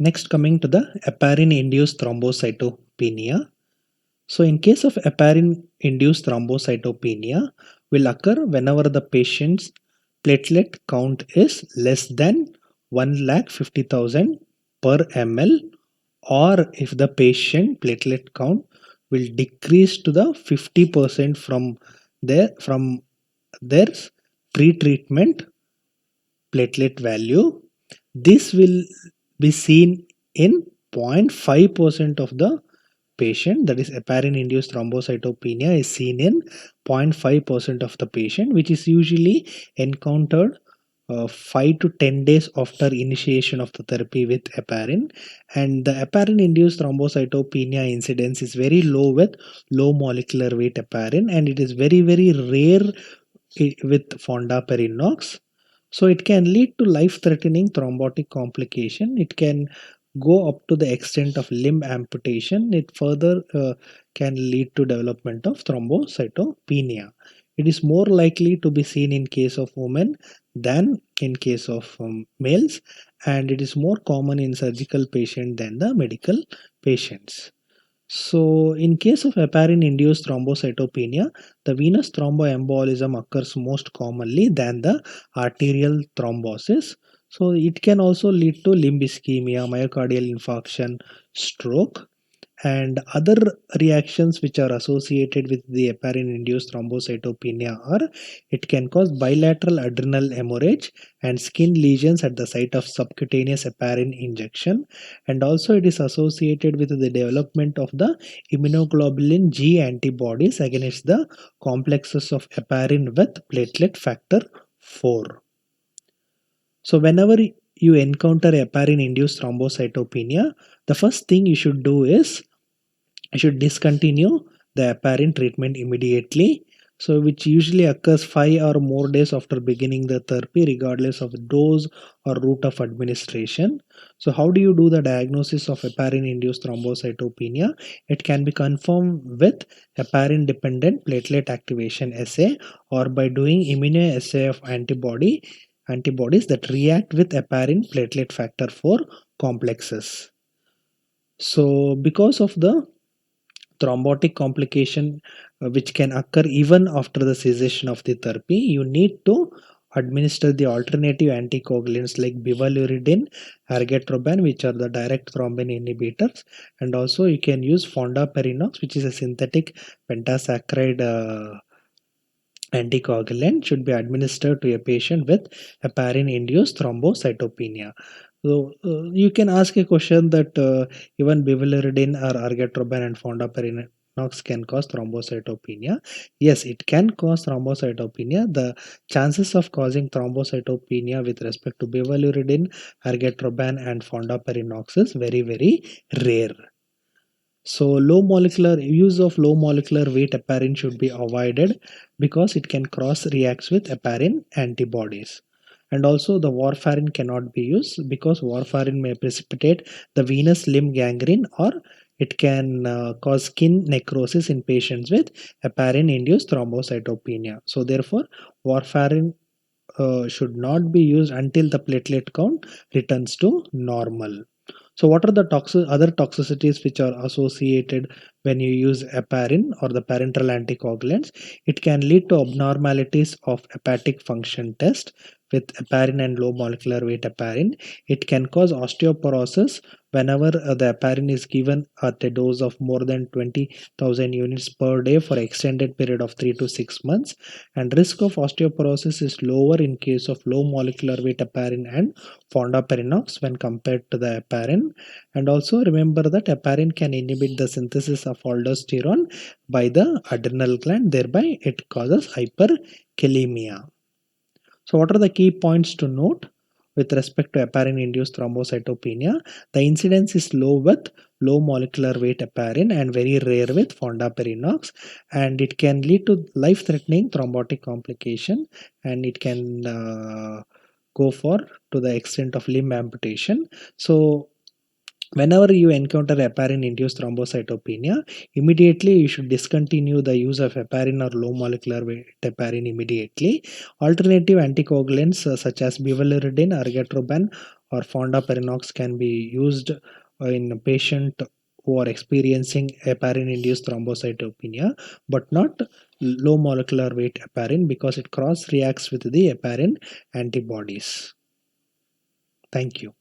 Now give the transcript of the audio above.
Next, coming to the heparin-induced thrombocytopenia. So in case of heparin-induced thrombocytopenia will occur whenever the patient's platelet count is less than 1,50,000 per ml, or if the patient platelet count will decrease to the 50% from their pre-treatment platelet value. This will be seen in 0.5% of the patient, that is heparin induced thrombocytopenia is seen in 0.5% of the patient, which is usually encountered 5 to 10 days after initiation of the therapy with heparin. And the heparin induced thrombocytopenia incidence is very low with low molecular weight heparin, and it is very rare with fondaparinux. So it can lead to life-threatening thrombotic complication. It can go up to the extent of limb amputation. It further can lead to development of thrombocytopenia. It is more likely to be seen in case of women than in case of males, and it is more common in surgical patient than the medical patients. So, in case of heparin-induced thrombocytopenia, the venous thromboembolism occurs most commonly than the arterial thrombosis. So, it can also lead to limb ischemia, myocardial infarction, stroke, and other reactions which are associated with the heparin induced thrombocytopenia are it can cause bilateral adrenal hemorrhage and skin lesions at the site of subcutaneous heparin injection, and also it is associated with the development of the immunoglobulin G antibodies against the complexes of heparin with platelet factor 4. So whenever you encounter heparin induced thrombocytopenia, the first thing you should do is I should discontinue the heparin treatment immediately. So, which usually occurs 5 or more days after beginning the therapy, regardless of dose or route of administration. So, how do you do the diagnosis of heparin-induced thrombocytopenia? It can be confirmed with heparin-dependent platelet activation assay, or by doing immunoassay of antibodies that react with heparin platelet factor 4 complexes. So, because of the thrombotic complication which can occur even after the cessation of the therapy, you need to administer the alternative anticoagulants like bivaluridine, argatroban, which are the direct thrombin inhibitors, and also you can use fondaparinux, which is a synthetic pentasaccharide anticoagulant, should be administered to a patient with heparin-induced thrombocytopenia. So you can ask a question that even bivaluridine or argatroban and fondaparinux can cause thrombocytopenia. Yes, it can cause thrombocytopenia. The chances of causing thrombocytopenia with respect to bivaluridine, argatroban, and fondaparinux is very rare. So low molecular use of low molecular weight heparin should be avoided because it can cross reacts with heparin antibodies. And also the warfarin cannot be used because warfarin may precipitate the venous limb gangrene, or it can cause skin necrosis in patients with heparin induced thrombocytopenia. So therefore warfarin should not be used until the platelet count returns to normal. So what are the other toxicities which are associated when you use heparin or the parenteral anticoagulants? It can lead to abnormalities of hepatic function test with heparin and low molecular weight heparin. It can cause osteoporosis whenever the heparin is given at a dose of more than 20,000 units per day for extended period of 3 to 6 months. And risk of osteoporosis is lower in case of low molecular weight heparin and fondaparinux when compared to the heparin. And also remember that heparin can inhibit the synthesis of aldosterone by the adrenal gland, thereby it causes hyperkalemia. So what are the key points to note with respect to heparin induced thrombocytopenia? The incidence is low with low molecular weight heparin and very rare with fondaparinux, and it can lead to life threatening thrombotic complication, and it can go for to the extent of limb amputation. So Whenever you encounter heparin-induced thrombocytopenia, immediately you should discontinue the use of heparin or low molecular weight heparin immediately. Alternative anticoagulants such as bivalirudin, argatroban, or fondaparinux can be used in a patient who are experiencing heparin-induced thrombocytopenia, but not low molecular weight heparin because it cross reacts with the heparin antibodies. Thank you.